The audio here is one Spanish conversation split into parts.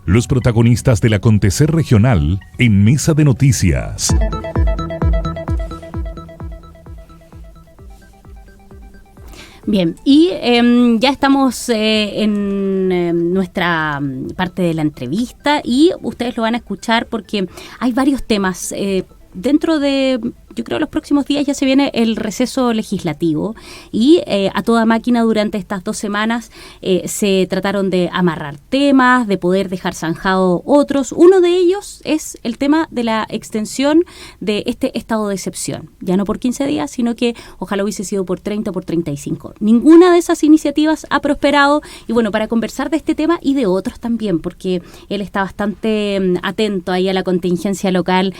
Los protagonistas del acontecer regional en Mesa de Noticias. Bien, y ya estamos en nuestra parte de la entrevista y ustedes lo van a escuchar porque hay varios temas. Dentro de, yo creo, los próximos días ya se viene el receso legislativo y a toda máquina durante estas 2 semanas se trataron de amarrar temas, de poder dejar zanjado otros. Uno de ellos es el tema de la extensión de este estado de excepción. Ya no por 15 días, sino que ojalá hubiese sido por 30 o por 35. Ninguna de esas iniciativas ha prosperado y bueno, para conversar de este tema y de otros también, porque él está bastante atento ahí a la contingencia local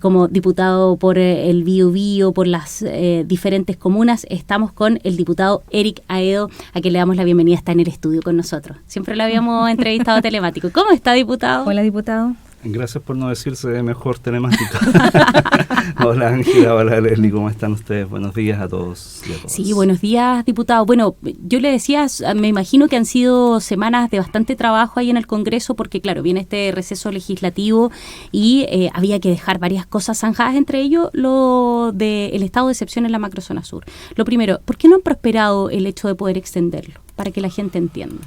como diputado por el Biobío, por las diferentes comunas. Estamos con el diputado Eric Aedo, a quien le damos la bienvenida, está en el estudio con nosotros. Siempre lo habíamos entrevistado telemático. ¿Cómo está, diputado? Hola, diputado. Gracias por no decirse mejor telemático. Hola Ángela, hola Leslie, ¿cómo están ustedes? Buenos días a todos y a todas. Sí, buenos días, diputado. Bueno, yo le decía, me imagino que han sido semanas de bastante trabajo ahí en el Congreso, porque claro, viene este receso legislativo y había que dejar varias cosas zanjadas, entre ellos lo del estado de excepción en la macrozona sur. Lo primero, ¿por qué no han prosperado el hecho de poder extenderlo? Para que la gente entienda.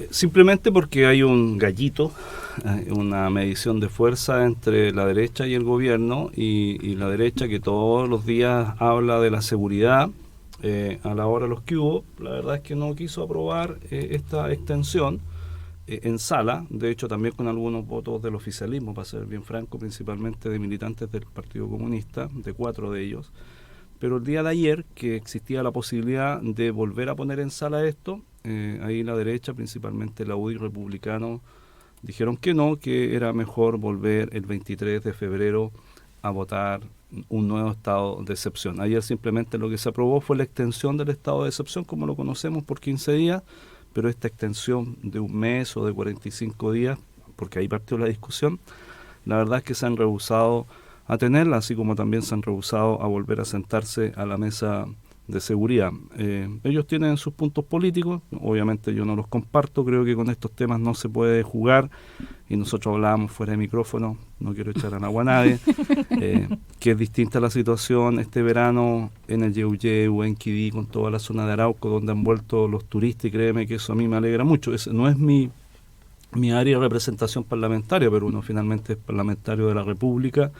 Simplemente porque hay un gallito, una medición de fuerza entre la derecha y el gobierno y la derecha que todos los días habla de la seguridad a la hora de los que hubo. La verdad es que no quiso aprobar esta extensión en sala, de hecho también con algunos votos del oficialismo, para ser bien franco, principalmente de militantes del Partido Comunista, de 4 de ellos. Pero el día de ayer, que existía la posibilidad de volver a poner en sala esto, ahí la derecha, principalmente la UDI republicano, dijeron que no, que era mejor volver el 23 de febrero a votar un nuevo estado de excepción. Ayer simplemente lo que se aprobó fue la extensión del estado de excepción, como lo conocemos, por 15 días, pero esta extensión de un mes o de 45 días, porque ahí partió la discusión, la verdad es que se han rehusado a tenerla, así como también se han rehusado a volver a sentarse a la mesa de seguridad. Ellos tienen sus puntos políticos, obviamente yo no los comparto, creo que con estos temas no se puede jugar, y nosotros hablábamos fuera de micrófono, no quiero echar al agua a nadie, que es distinta la situación este verano en el Yeuyeu, en Quibí, con toda la zona de Arauco, donde han vuelto los turistas, y créeme que eso a mí me alegra mucho. Ese no es mi área de representación parlamentaria, pero uno finalmente es parlamentario de la República,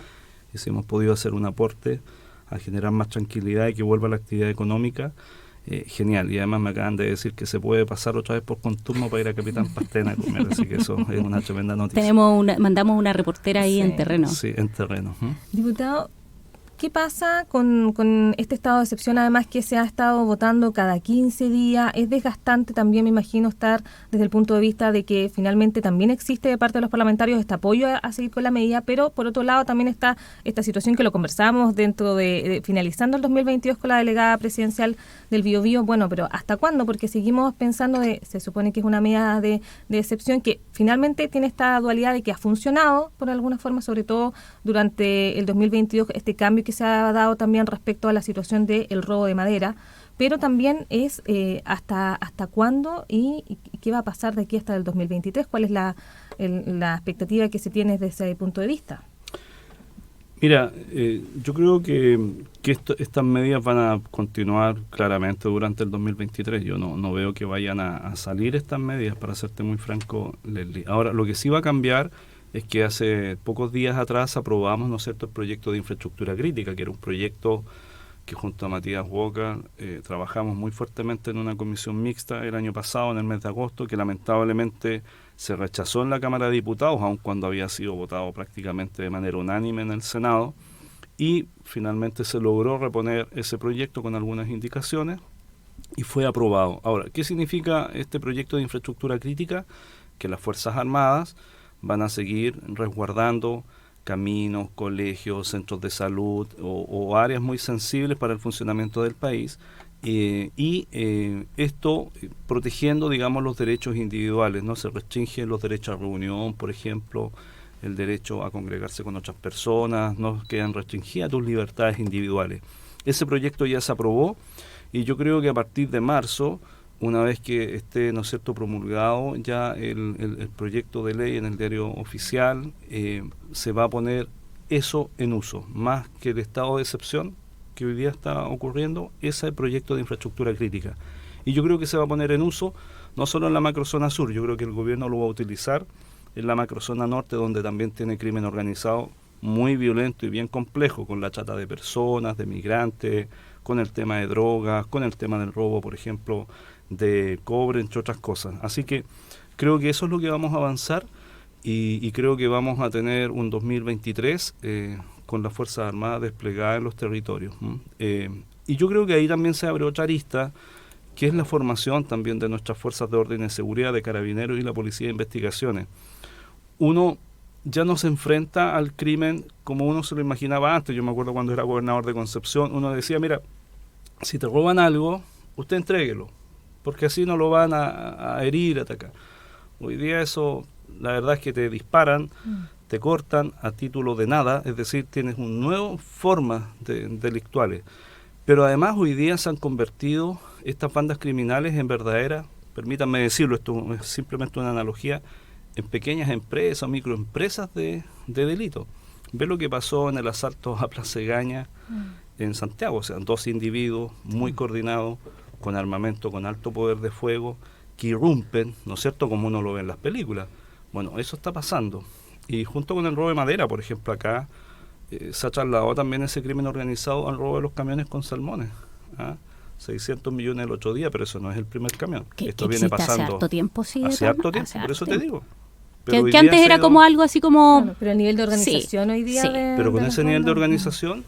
y si hemos podido hacer un aporte a generar más tranquilidad y que vuelva la actividad económica, genial. Y además me acaban de decir que se puede pasar otra vez por Conturmo para ir a Capitán Pastena a comer, así que eso es una tremenda noticia. Mandamos una reportera ahí en terreno. Sí, en terreno. Diputado, ¿qué pasa con este estado de excepción? Además que se ha estado votando cada 15 días. Es desgastante también, me imagino, estar desde el punto de vista de que finalmente también existe de parte de los parlamentarios este apoyo a seguir con la medida, pero por otro lado también está esta situación que lo conversamos dentro de finalizando el 2022 con la delegada presidencial del Biobío. Bueno, pero ¿hasta cuándo? Porque seguimos pensando se supone que es una medida de excepción que finalmente tiene esta dualidad de que ha funcionado por alguna forma, sobre todo durante el 2022, este cambio que se ha dado también respecto a la situación del robo de madera, pero también es hasta cuándo y qué va a pasar de aquí hasta el 2023, cuál es la expectativa que se tiene desde ese punto de vista. Mira, yo creo que estas medidas van a continuar claramente durante el 2023. Yo no veo que vayan a salir estas medidas, para serte muy franco, Leslie. Ahora, lo que sí va a cambiar es que hace pocos días atrás aprobamos, ¿no es cierto?, el proyecto de infraestructura crítica, que era un proyecto que junto a Matías Walker trabajamos muy fuertemente en una comisión mixta el año pasado, en el mes de agosto, que lamentablemente se rechazó en la Cámara de Diputados, aun cuando había sido votado prácticamente de manera unánime en el Senado, y finalmente se logró reponer ese proyecto con algunas indicaciones y fue aprobado. Ahora, ¿qué significa este proyecto de infraestructura crítica? Que las Fuerzas Armadas van a seguir resguardando caminos, colegios, centros de salud o áreas muy sensibles para el funcionamiento del país, y esto protegiendo, digamos, los derechos individuales, ¿no? Se restringen los derechos a reunión, por ejemplo, el derecho a congregarse con otras personas, no quedan restringidas tus libertades individuales. Ese proyecto ya se aprobó y yo creo que a partir de marzo una vez que esté, ¿no es cierto?, promulgado ya el proyecto de ley en el diario oficial, se va a poner eso en uso, más que el estado de excepción que hoy día está ocurriendo, ese proyecto de infraestructura crítica. Y yo creo que se va a poner en uso no solo en la macrozona sur, yo creo que el gobierno lo va a utilizar en la macrozona norte, donde también tiene crimen organizado muy violento y bien complejo, con la trata de personas, de migrantes, con el tema de drogas, con el tema del robo, por ejemplo, de cobre, entre otras cosas. Así que creo que eso es lo que vamos a avanzar y creo que vamos a tener un 2023 con las Fuerzas Armadas desplegadas en los territorios. Y yo creo que ahí también se abre otra arista, que es la formación también de nuestras fuerzas de orden y seguridad, de carabineros y la policía de investigaciones. Uno ya no se enfrenta al crimen como uno se lo imaginaba antes. Yo me acuerdo cuando era gobernador de Concepción, uno decía, mira, si te roban algo, usted entréguelo, porque así no lo van a herir, a atacar. Hoy día eso, la verdad es que te disparan, te cortan a título de nada, es decir, tienes una nueva forma delictuales. Pero además hoy día se han convertido estas bandas criminales en verdaderas, permítanme decirlo, esto es simplemente una analogía, en pequeñas empresas, microempresas de delito. Ve lo que pasó en el asalto a Plaza Egaña en Santiago, o sea, 2 individuos muy coordinados, con armamento, con alto poder de fuego, que irrumpen, ¿no es cierto?, como uno lo ve en las películas. Bueno, eso está pasando. Y junto con el robo de madera, por ejemplo, acá se ha trasladado también ese crimen organizado al robo de los camiones con salmones. 600 millones el otro día, pero eso no es el primer camión. Esto viene pasando hace harto tiempo, sí. Hace harto tiempo, por eso te digo. Que antes era como algo así como... Claro, pero el nivel de organización hoy día... Sí. Pero con ese nivel de organización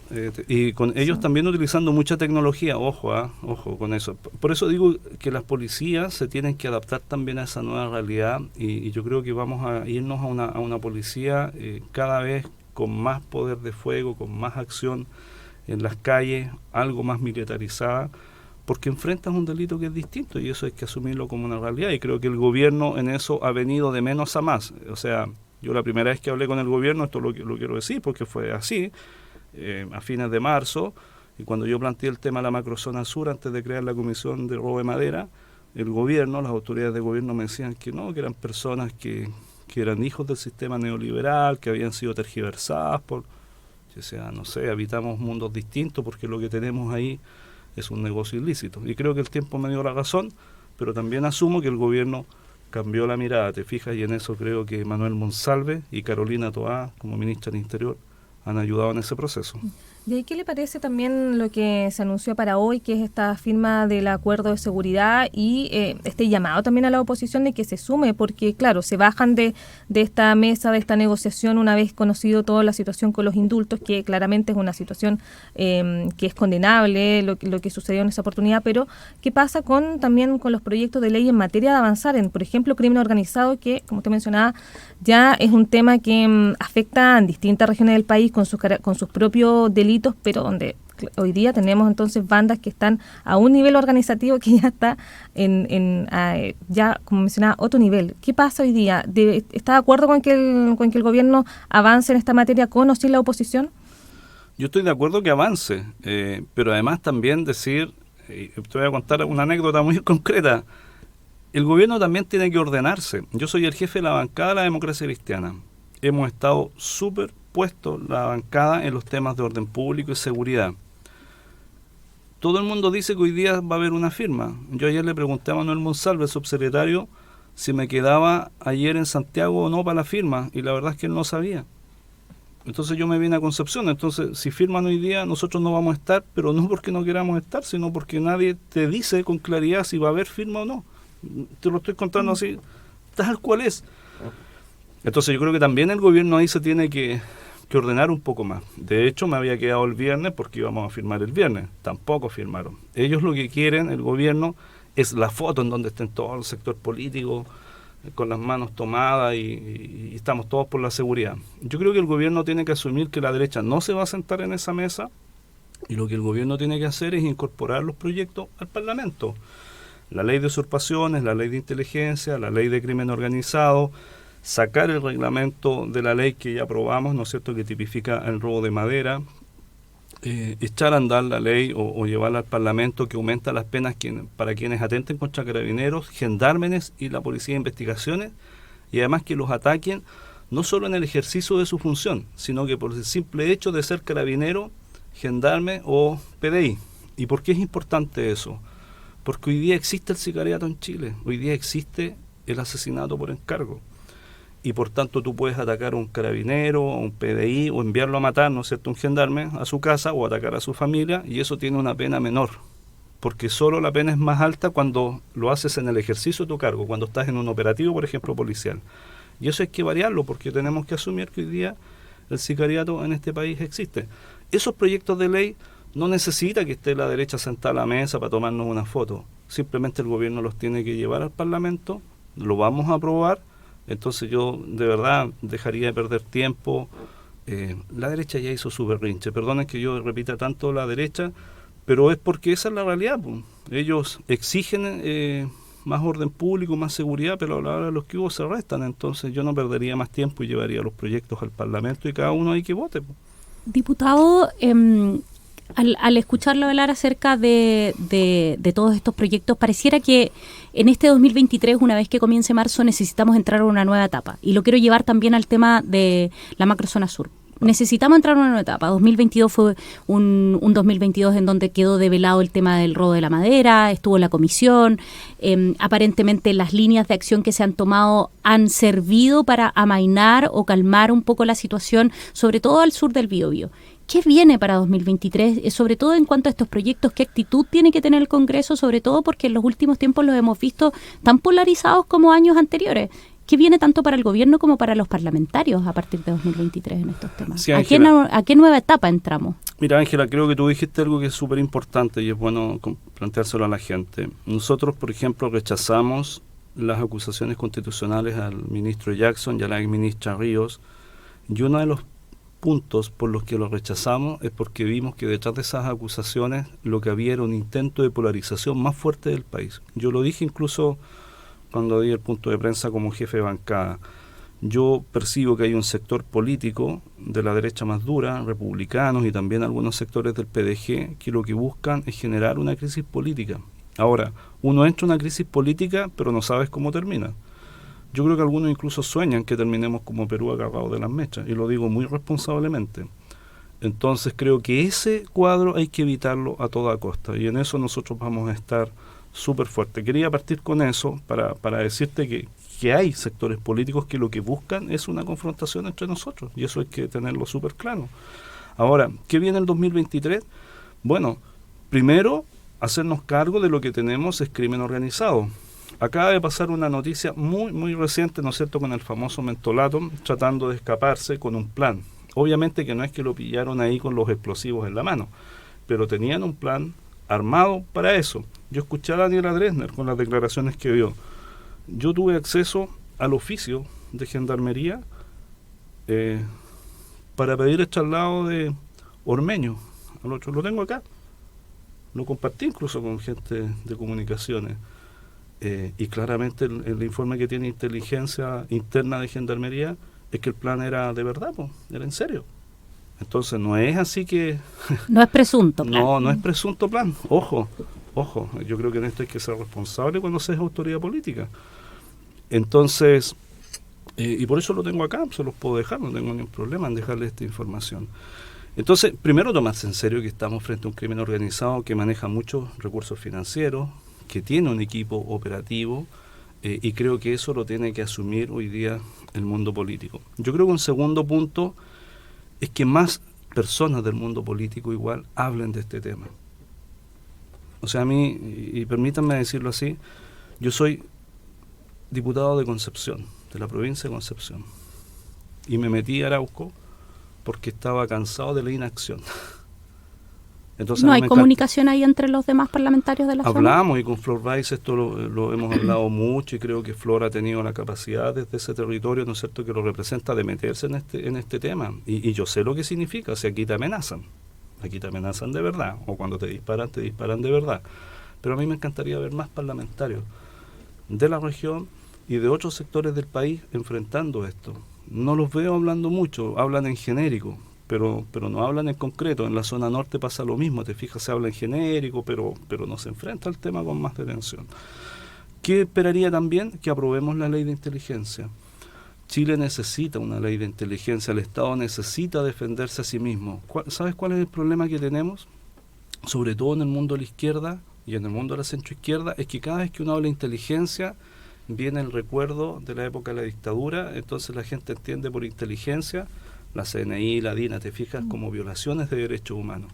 y con ellos también utilizando mucha tecnología, ojo con eso. Por eso digo que las policías se tienen que adaptar también a esa nueva realidad y yo creo que vamos a irnos a una policía cada vez con más poder de fuego, con más acción en las calles, algo más militarizada, porque enfrentas un delito que es distinto y eso hay que asumirlo como una realidad, y creo que el gobierno en eso ha venido de menos a más. O sea, yo la primera vez que hablé con el gobierno, esto lo quiero decir porque fue así, a fines de marzo, y cuando yo planteé el tema de la macrozona sur antes de crear la comisión de robo de madera, el gobierno, las autoridades de gobierno me decían que no, que eran personas que eran hijos del sistema neoliberal, que habían sido tergiversadas por, o sea, no sé, habitamos mundos distintos porque lo que tenemos ahí es un negocio ilícito. Y creo que el tiempo me dio la razón, pero también asumo que el gobierno cambió la mirada, te fijas, y en eso creo que Manuel Monsalve y Carolina Toá, como ministra del Interior, han ayudado en ese proceso. ¿Y ahí qué le parece también lo que se anunció para hoy, que es esta firma del acuerdo de seguridad y este llamado también a la oposición de que se sume? Porque, claro, se bajan de esta mesa, de esta negociación, una vez conocido toda la situación con los indultos, que claramente es una situación que es condenable, lo que sucedió en esa oportunidad, pero ¿qué pasa también con los proyectos de ley en materia de avanzar en, por ejemplo, crimen organizado, que, como usted mencionaba, ya es un tema que afecta a distintas regiones del país con sus propios delitos, pero donde hoy día tenemos entonces bandas que están a un nivel organizativo que ya está ya, como mencionaba, otro nivel? ¿Qué pasa hoy día? ¿Está de acuerdo con que el gobierno avance en esta materia con o sin la oposición? Yo estoy de acuerdo que avance, pero además también decir, te voy a contar una anécdota muy concreta, el gobierno también tiene que ordenarse. Yo soy el jefe de la bancada de la Democracia Cristiana. Hemos estado súper puesto la bancada en los temas de orden público y seguridad. Todo el mundo dice que hoy día va a haber una firma. Yo ayer le pregunté a Manuel Monsalve, el subsecretario, si me quedaba ayer en Santiago o no para la firma, y la verdad es que él no sabía. Entonces yo me vine a Concepción. Entonces, si firman hoy día, nosotros no vamos a estar, pero no porque no queramos estar, sino porque nadie te dice con claridad si va a haber firma o no. Te lo estoy contando así, tal cual es. Entonces yo creo que también el gobierno ahí se tiene que ordenar un poco más. De hecho, me había quedado el viernes porque íbamos a firmar el viernes. Tampoco firmaron. Ellos lo que quieren, el gobierno, es la foto en donde estén todo el sector político con las manos tomadas y estamos todos por la seguridad. Yo creo que el gobierno tiene que asumir que la derecha no se va a sentar en esa mesa y lo que el gobierno tiene que hacer es incorporar los proyectos al Parlamento. La ley de usurpaciones, la ley de inteligencia, la ley de crimen organizado, sacar el reglamento de la ley que ya aprobamos, ¿no es cierto?, que tipifica el robo de madera, echar a andar la ley o llevarla al Parlamento que aumenta las penas para quienes atenten contra carabineros, gendarmes y la Policía de Investigaciones, y además que los ataquen no solo en el ejercicio de su función, sino que por el simple hecho de ser carabinero, gendarme o PDI. ¿Y por qué es importante eso? Porque hoy día existe el sicariato en Chile, hoy día existe el asesinato por encargo. Y por tanto tú puedes atacar a un carabinero, a un PDI, o enviarlo a matar, ¿no es cierto?, un gendarme a su casa, o atacar a su familia, y eso tiene una pena menor. Porque solo la pena es más alta cuando lo haces en el ejercicio de tu cargo, cuando estás en un operativo, por ejemplo, policial. Y eso hay que variarlo, porque tenemos que asumir que hoy día el sicariato en este país existe. Esos proyectos de ley no necesita que esté la derecha sentada a la mesa para tomarnos una foto. Simplemente el gobierno los tiene que llevar al Parlamento, lo vamos a aprobar. Entonces yo de verdad dejaría de perder tiempo. La derecha ya hizo su berrinche. Perdonen que yo repita tanto la derecha, pero es porque esa es la realidad, pues. Ellos exigen más orden público, más seguridad, pero a la hora de los que hubo se restan. Entonces yo no perdería más tiempo y llevaría los proyectos al Parlamento y cada uno ahí que vote, pues. Diputado, al escucharlo hablar acerca de todos estos proyectos, pareciera que en este 2023, una vez que comience marzo, necesitamos entrar a una nueva etapa. Y lo quiero llevar también al tema de la macrozona sur. Necesitamos entrar a una nueva etapa. 2022 fue un 2022 en donde quedó develado el tema del robo de la madera, estuvo la comisión. Aparentemente las líneas de acción que se han tomado han servido para amainar o calmar un poco la situación, sobre todo al sur del Biobío. ¿Qué viene para 2023? Sobre todo en cuanto a estos proyectos, ¿qué actitud tiene que tener el Congreso? Sobre todo porque en los últimos tiempos los hemos visto tan polarizados como años anteriores. ¿Qué viene tanto para el gobierno como para los parlamentarios a partir de 2023 en estos temas? Sí, ¿A qué nueva etapa entramos? Mira, Ángela, creo que tú dijiste algo que es súper importante y es bueno planteárselo a la gente. Nosotros, por ejemplo, rechazamos las acusaciones constitucionales al ministro Jackson y a la exministra Ríos, y uno de los puntos por los que lo rechazamos es porque vimos que detrás de esas acusaciones lo que había era un intento de polarización más fuerte del país. Yo lo dije incluso cuando di el punto de prensa como jefe de bancada. Yo percibo que hay un sector político de la derecha más dura, republicanos y también algunos sectores del PDG, que lo que buscan es generar una crisis política. Ahora, uno entra en una crisis política, pero no sabes cómo termina. Yo creo que algunos incluso sueñan que terminemos como Perú agarrados de las mechas, y lo digo muy responsablemente. Entonces creo que ese cuadro hay que evitarlo a toda costa, y en eso nosotros vamos a estar súper fuertes. Quería partir con eso para decirte que hay sectores políticos que lo que buscan es una confrontación entre nosotros, y eso hay que tenerlo súper claro. Ahora, ¿qué viene el 2023? Bueno, primero, hacernos cargo de lo que tenemos es crimen organizado. Acaba de pasar una noticia muy reciente, ¿no es cierto?, con el famoso mentolato tratando de escaparse con un plan. Obviamente que no es que lo pillaron ahí con los explosivos en la mano, pero tenían un plan armado para eso. Yo escuché a Daniela Dresner con las declaraciones que dio. Yo tuve acceso al oficio de Gendarmería para pedir el traslado de Ormeño al otro. Lo tengo acá. Lo compartí incluso con gente de comunicaciones. Y claramente el informe que tiene inteligencia interna de Gendarmería es que el plan era de verdad, era en serio. Entonces no es así que... No es presunto plan. No es presunto plan. Ojo, yo creo que en esto hay que ser responsable cuando se es autoridad política. Entonces, y por eso lo tengo acá, se los puedo dejar, no tengo ningún problema en dejarle esta información. Entonces, primero tomarse en serio que estamos frente a un crimen organizado que maneja muchos recursos financieros, que tiene un equipo operativo, y creo que eso lo tiene que asumir hoy día el mundo político. Yo creo que un segundo punto es que más personas del mundo político igual hablen de este tema. O sea, a mí, y permítanme decirlo así, yo soy diputado de Concepción, de la provincia de Concepción, y me metí a Arauco porque estaba cansado de la inacción. Entonces, ¿No hay comunicación ahí entre los demás parlamentarios de la zona? Hablamos, y con Flor Weiss esto lo hemos hablado mucho, y creo que Flor ha tenido la capacidad desde ese territorio, ¿no es cierto?, que lo representa, de meterse en este tema. Y yo sé lo que significa. Si aquí te amenazan de verdad, o cuando te disparan de verdad. Pero a mí me encantaría ver más parlamentarios de la región y de otros sectores del país enfrentando esto. No los veo hablando mucho, hablan en genérico, pero no hablan en concreto. En la zona norte pasa lo mismo, te fijas, se habla en genérico, pero no se enfrenta al tema con más detención. ¿Qué esperaría también? Que aprobemos la ley de inteligencia. Chile necesita una ley de inteligencia, el Estado necesita defenderse a sí mismo. ¿Sabes cuál es el problema que tenemos? Sobre todo en el mundo de la izquierda y en el mundo de la centroizquierda, es que cada vez que uno habla de inteligencia viene el recuerdo de la época de la dictadura, entonces la gente entiende por inteligencia la CNI, la DINA, te fijas, como violaciones de derechos humanos.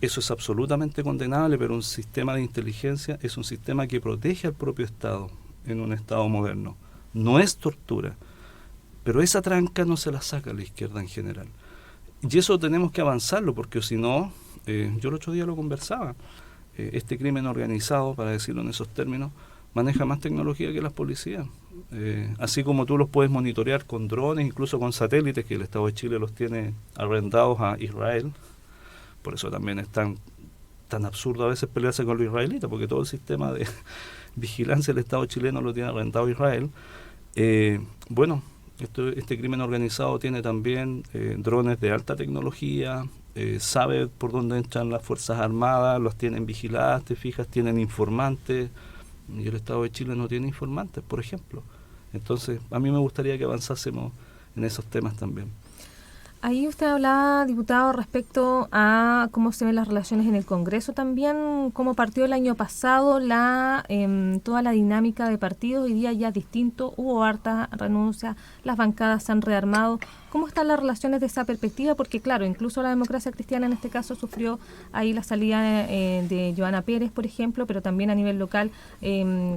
Eso es absolutamente condenable, pero un sistema de inteligencia es un sistema que protege al propio Estado en un Estado moderno. No es tortura, pero esa tranca no se la saca la izquierda en general. Y eso tenemos que avanzarlo, porque si no, yo el otro día lo conversaba, este crimen organizado, para decirlo en esos términos, maneja más tecnología que las policías. Así como tú los puedes monitorear con drones, incluso con satélites, que el Estado de Chile los tiene arrendados a Israel. Por eso también es tan absurdo a veces pelearse con los israelitas, porque todo el sistema de vigilancia del Estado chileno lo tiene arrendado a Israel. Este crimen organizado tiene también drones de alta tecnología, sabe por dónde entran las Fuerzas Armadas, los tienen vigiladas, te fijas, tienen informantes, y el Estado de Chile no tiene informantes, por ejemplo. Entonces, a mí me gustaría que avanzásemos en esos temas también. Ahí usted hablaba, diputado, respecto a cómo se ven las relaciones en el Congreso también, cómo partió el año pasado toda la dinámica de partidos. Hoy día ya es distinto, hubo harta renuncia, las bancadas se han rearmado. ¿Cómo están las relaciones de esa perspectiva? Porque claro, incluso la Democracia Cristiana en este caso sufrió ahí la salida de Joana Pérez, por ejemplo, pero también a nivel local,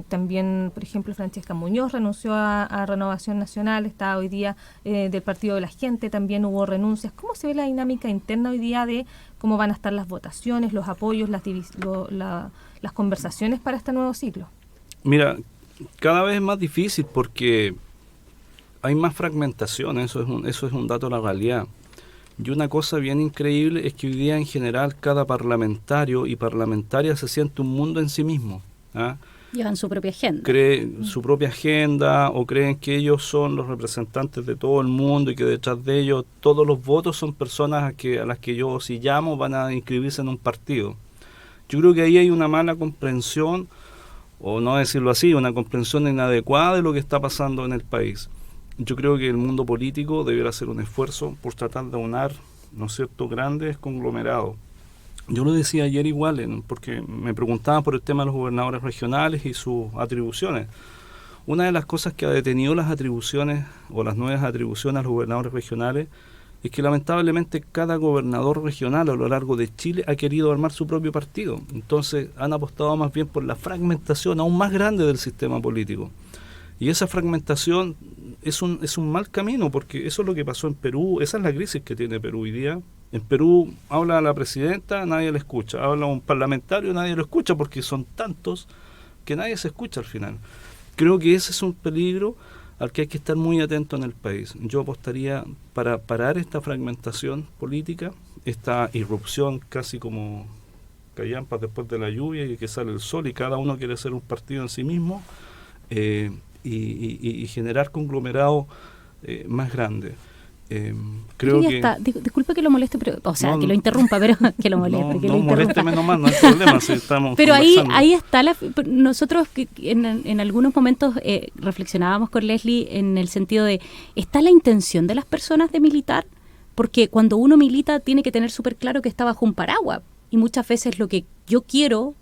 también, por ejemplo, Francesca Muñoz renunció a Renovación Nacional, está hoy día del Partido de la Gente, también hubo renuncias. ¿Cómo se ve la dinámica interna hoy día de cómo van a estar las votaciones, los apoyos, las conversaciones para este nuevo ciclo? Mira, cada vez es más difícil porque hay más fragmentación, eso es un dato de la realidad. Y una cosa bien increíble es que hoy día en general cada parlamentario y parlamentaria se siente un mundo en sí mismo. Llevan su propia agenda. Creen su propia agenda o creen que ellos son los representantes de todo el mundo y que detrás de ellos todos los votos son personas a las que yo si llamo van a inscribirse en un partido. Yo creo que ahí hay una mala comprensión, o no decirlo así, una comprensión inadecuada de lo que está pasando en el país. Yo creo que el mundo político debiera hacer un esfuerzo por tratar de aunar, ¿no es cierto?, grandes conglomerados. Yo lo decía ayer igual, porque me preguntaban por el tema de los gobernadores regionales y sus atribuciones. Una de las cosas que ha detenido las atribuciones o las nuevas atribuciones a los gobernadores regionales es que lamentablemente cada gobernador regional a lo largo de Chile ha querido armar su propio partido. Entonces han apostado más bien por la fragmentación aún más grande del sistema político. Y esa fragmentación es un mal camino, porque eso es lo que pasó en Perú, esa es la crisis que tiene Perú hoy día. En Perú habla la presidenta, nadie la escucha, habla un parlamentario, nadie lo escucha, porque son tantos que nadie se escucha al final. Creo que ese es un peligro al que hay que estar muy atento en el país. Yo apostaría para parar esta fragmentación política, esta irrupción casi como callampas después de la lluvia y que sale el sol y cada uno quiere ser un partido en sí mismo, y generar conglomerados más grandes. Creo que disculpe que lo moleste, pero, que lo interrumpa, pero que lo moleste. No moleste menos mal, no hay problema si estamos pero ahí está nosotros que en algunos momentos reflexionábamos con Leslie en el sentido de, ¿está la intención de las personas de militar? Porque cuando uno milita tiene que tener súper claro que está bajo un paraguas, y muchas veces lo que yo quiero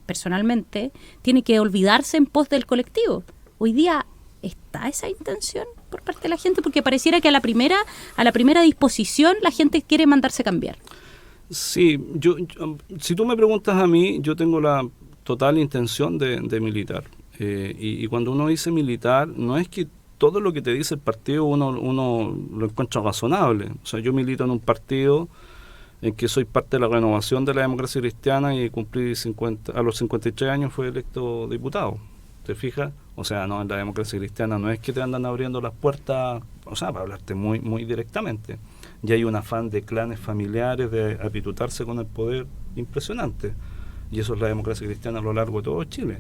personalmente tiene que olvidarse en pos del colectivo. Hoy día ¿está esa intención por parte de la gente? Porque pareciera que a la primera disposición la gente quiere mandarse cambiar. Sí, yo si tú me preguntas a mí, yo tengo la total intención de militar. Y cuando uno dice militar, no es que todo lo que te dice el partido uno lo encuentra razonable. O sea, yo milito en un partido en que soy parte de la renovación de la Democracia Cristiana y cumplí a los 53 años fui electo diputado. ¿Te fijas? O sea, no, en la Democracia Cristiana no es que te andan abriendo las puertas, o sea, para hablarte muy, muy directamente. Ya hay un afán de clanes familiares, de apitutarse con el poder impresionante. Y eso es la Democracia Cristiana a lo largo de todo Chile.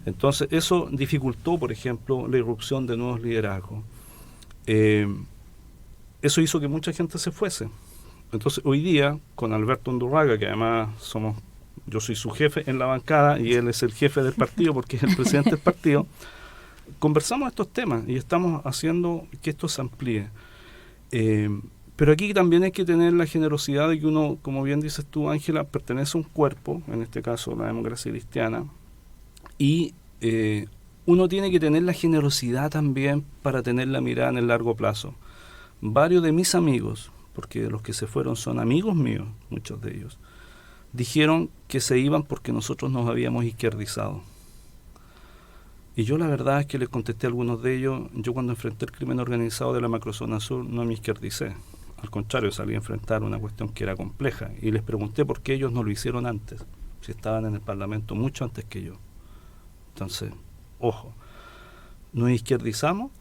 Entonces, eso dificultó, por ejemplo, la irrupción de nuevos liderazgos. eso hizo que mucha gente se fuese. Entonces hoy día, con Alberto Undurraga, que además yo soy su jefe en la bancada y él es el jefe del partido porque es el presidente del partido, conversamos estos temas y estamos haciendo que esto se amplíe. Pero aquí también hay que tener la generosidad de que uno, como bien dices tú, Ángela, pertenece a un cuerpo, en este caso la democracia cristiana, y uno tiene que tener la generosidad también para tener la mirada en el largo plazo. Varios de mis amigos, porque los que se fueron son amigos míos, muchos de ellos, dijeron que se iban porque nosotros nos habíamos izquierdizado. Y yo la verdad es que les contesté a algunos de ellos, yo cuando enfrenté el crimen organizado de la macrozona sur no me izquierdicé. Al contrario, salí a enfrentar una cuestión que era compleja. Y les pregunté por qué ellos no lo hicieron antes, si estaban en el Parlamento mucho antes que yo. Entonces, ojo, nos izquierdizamos,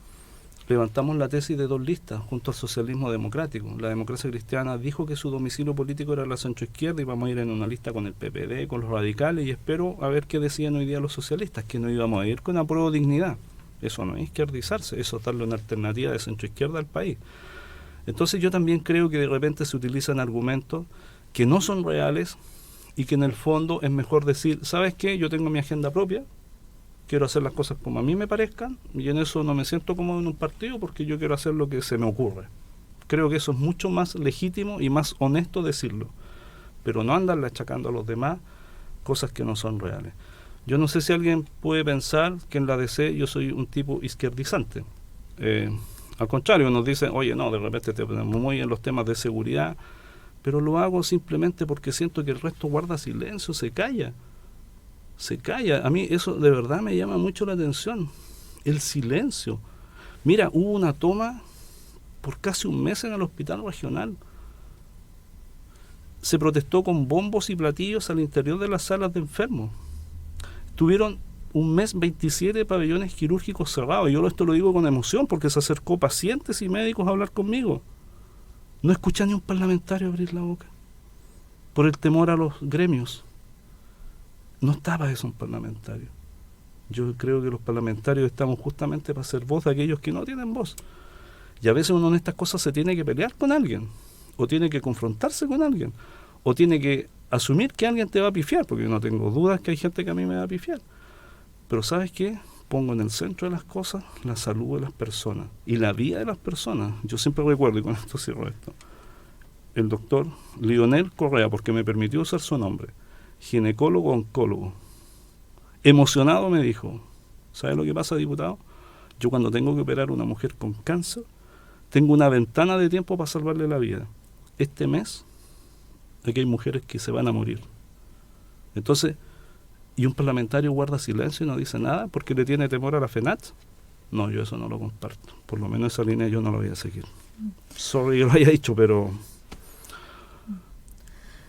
levantamos la tesis de 2 listas junto al socialismo democrático. La democracia cristiana dijo que su domicilio político era la centroizquierda y vamos a ir en una lista con el PPD, con los radicales, y espero a ver qué decían hoy día los socialistas, que no íbamos a ir con Apruebo Dignidad. Eso no es izquierdizarse, eso es darle una alternativa de centroizquierda al país. Entonces yo también creo que de repente se utilizan argumentos que no son reales y que en el fondo es mejor decir, ¿sabes qué? Yo tengo mi agenda propia, quiero hacer las cosas como a mí me parezcan y en eso no me siento cómodo en un partido porque yo quiero hacer lo que se me ocurre. Creo que eso es mucho más legítimo y más honesto decirlo, pero no andarle achacando a los demás cosas que no son reales. Yo no sé si alguien puede pensar que en la DC yo soy un tipo izquierdizante. Al contrario, nos dicen, oye, no, de repente te ponemos muy en los temas de seguridad, pero lo hago simplemente porque siento que el resto guarda silencio, se calla. A mí eso de verdad me llama mucho la atención, el silencio. Mira, hubo una toma por casi un mes en el hospital regional. Se protestó con bombos y platillos al interior de las salas de enfermos. Tuvieron un mes 27 pabellones quirúrgicos cerrados. Yo esto lo digo con emoción porque se acercó pacientes y médicos a hablar conmigo. No escuché ni un parlamentario abrir la boca por el temor a los gremios. No estaba eso un parlamentario. Yo creo que los parlamentarios estamos justamente para ser voz de aquellos que no tienen voz. Y a veces uno en estas cosas se tiene que pelear con alguien, o tiene que confrontarse con alguien, o tiene que asumir que alguien te va a pifiar, porque yo no tengo dudas que hay gente que a mí me va a pifiar. Pero ¿sabes qué? Pongo en el centro de las cosas la salud de las personas y la vida de las personas. Yo siempre recuerdo, y con esto cierro esto, el doctor Lionel Correa, porque me permitió usar su nombre, ginecólogo, oncólogo, emocionado me dijo, ¿sabe lo que pasa, diputado? Yo cuando tengo que operar a una mujer con cáncer, tengo una ventana de tiempo para salvarle la vida. Este mes, aquí hay mujeres que se van a morir. Entonces, ¿y un parlamentario guarda silencio y no dice nada porque le tiene temor a la FENAT? No, yo eso no lo comparto. Por lo menos esa línea yo no la voy a seguir. Sorry que lo haya dicho, pero...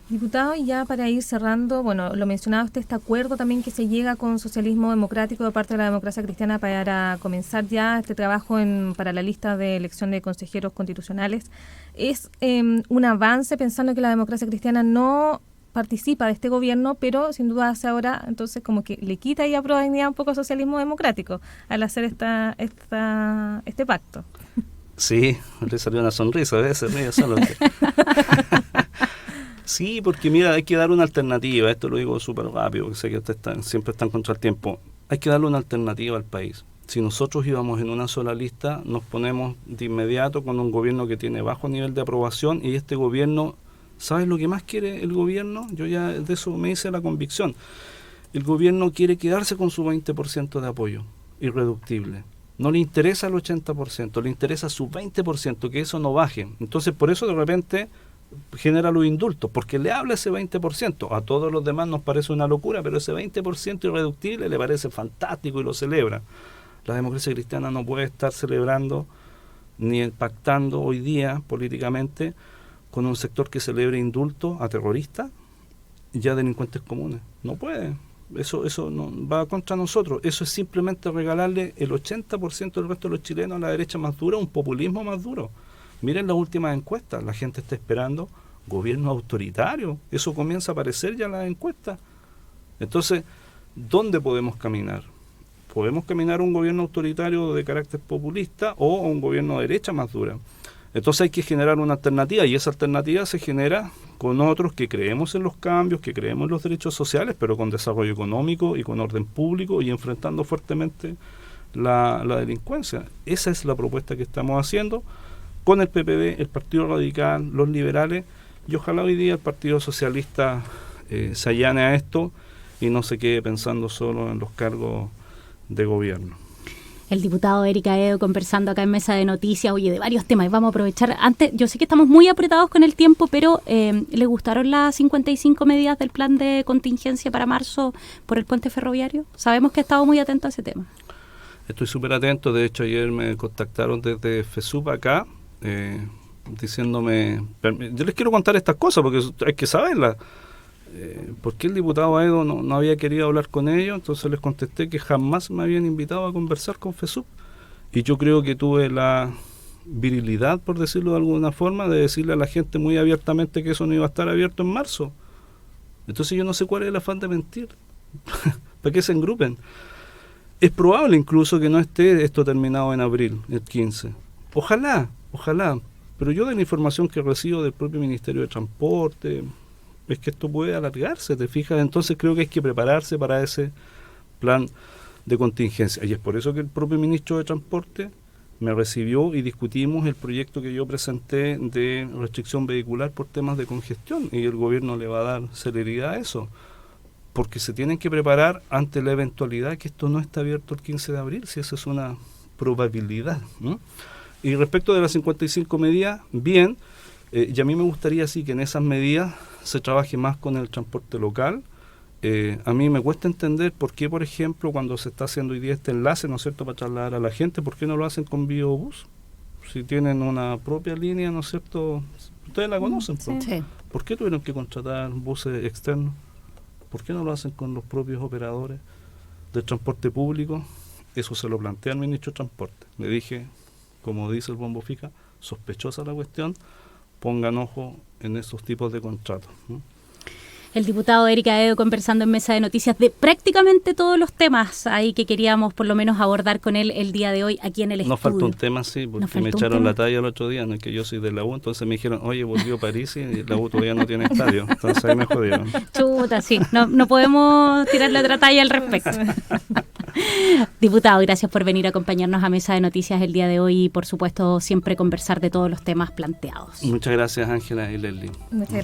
Diputado, y ya para ir cerrando, bueno, lo mencionaba usted, este acuerdo también que se llega con socialismo democrático de parte de la democracia cristiana para comenzar ya este trabajo para la lista de elección de consejeros constitucionales. Es un avance pensando que la democracia cristiana no participa de este gobierno, pero sin duda hace ahora, entonces como que le quita y aprueba un poco al socialismo democrático al hacer este pacto. Sí, le salió una sonrisa, ¿ves? Se ríe solo. Sí, porque mira, hay que dar una alternativa, esto lo digo súper rápido, que sé que ustedes siempre están contra el tiempo, hay que darle una alternativa al país. Si nosotros íbamos en una sola lista, nos ponemos de inmediato con un gobierno que tiene bajo nivel de aprobación y este gobierno, ¿sabes lo que más quiere el gobierno? Yo ya de eso me hice la convicción. El gobierno quiere quedarse con su 20% de apoyo, irreductible. No le interesa el 80%, le interesa su 20%, que eso no baje. Entonces, por eso de repente genera los indultos, porque le habla ese 20%. A todos los demás nos parece una locura, pero ese 20% irreductible le parece fantástico y lo celebra. La democracia cristiana no puede estar celebrando ni pactando hoy día políticamente con un sector que celebre indultos a terroristas y a delincuentes comunes. No puede. Eso no va contra nosotros. Eso es simplemente regalarle el 80% del resto de los chilenos a la derecha más dura, un populismo más duro. Miren las últimas encuestas, la gente está esperando gobierno autoritario. Eso comienza a aparecer ya en las encuestas. Entonces, ¿dónde podemos caminar? Podemos caminar a un gobierno autoritario de carácter populista o a un gobierno de derecha más dura. Entonces hay que generar una alternativa, y esa alternativa se genera con otros que creemos en los cambios, que creemos en los derechos sociales, pero con desarrollo económico y con orden público y enfrentando fuertemente la delincuencia. Esa es la propuesta que estamos haciendo con el PPD, el Partido Radical, los liberales, y ojalá hoy día el Partido Socialista se allane a esto y no se quede pensando solo en los cargos de gobierno. El diputado Eric Aedo conversando acá en Mesa de Noticias, oye, de varios temas, y vamos a aprovechar. Antes, yo sé que estamos muy apretados con el tiempo, pero ¿le gustaron las 55 medidas del plan de contingencia para marzo por el puente ferroviario? Sabemos que ha estado muy atento a ese tema. Estoy súper atento, de hecho ayer me contactaron desde FESUP acá, diciéndome, yo les quiero contar estas cosas porque hay que saberlas. ¿Por qué el diputado Aedo no había querido hablar con ellos? Entonces les contesté que jamás me habían invitado a conversar con FESUP, y yo creo que tuve la virilidad, por decirlo de alguna forma, de decirle a la gente muy abiertamente que eso no iba a estar abierto en marzo. Entonces yo no sé cuál es el afán de mentir. ¿Para qué se engrupen? Es probable incluso que no esté esto terminado en abril, el 15. Ojalá, pero yo de la información que recibo del propio Ministerio de Transporte es que esto puede alargarse, ¿te fijas? Entonces creo que hay que prepararse para ese plan de contingencia. Y es por eso que el propio ministro de Transporte me recibió y discutimos el proyecto que yo presenté de restricción vehicular por temas de congestión, y el gobierno le va a dar celeridad a eso, porque se tienen que preparar ante la eventualidad que esto no está abierto el 15 de abril, si eso es una probabilidad, ¿no? Y respecto de las 55 medidas, bien, y a mí me gustaría sí que en esas medidas se trabaje más con el transporte local. A mí me cuesta entender por qué, por ejemplo, cuando se está haciendo hoy día este enlace, ¿no es cierto?, para trasladar a la gente, ¿por qué no lo hacen con biobús? Si tienen una propia línea, ¿no es cierto?, ustedes la conocen, Sí. ¿por qué tuvieron que contratar buses externos? ¿Por qué no lo hacen con los propios operadores del transporte público? Eso se lo plantea al ministro de Transporte. Le dije, como dice el Bombo Fica, sospechosa la cuestión, pongan ojo en esos tipos de contratos, ¿no? El diputado Eric Aedo conversando en Mesa de Noticias de prácticamente todos los temas ahí que queríamos por lo menos abordar con él el día de hoy aquí en el estudio. Nos faltó un tema, sí, porque me echaron la talla el otro día, ¿no? Que yo soy de la U, entonces me dijeron, oye, volvió París y la U todavía no tiene estadio, entonces ahí me jodieron. Chuta, sí, no podemos tirarle otra talla al respecto. Diputado, gracias por venir a acompañarnos a Mesa de Noticias el día de hoy y por supuesto siempre conversar de todos los temas planteados. Muchas gracias, Ángela y Leslie. Muchas gracias.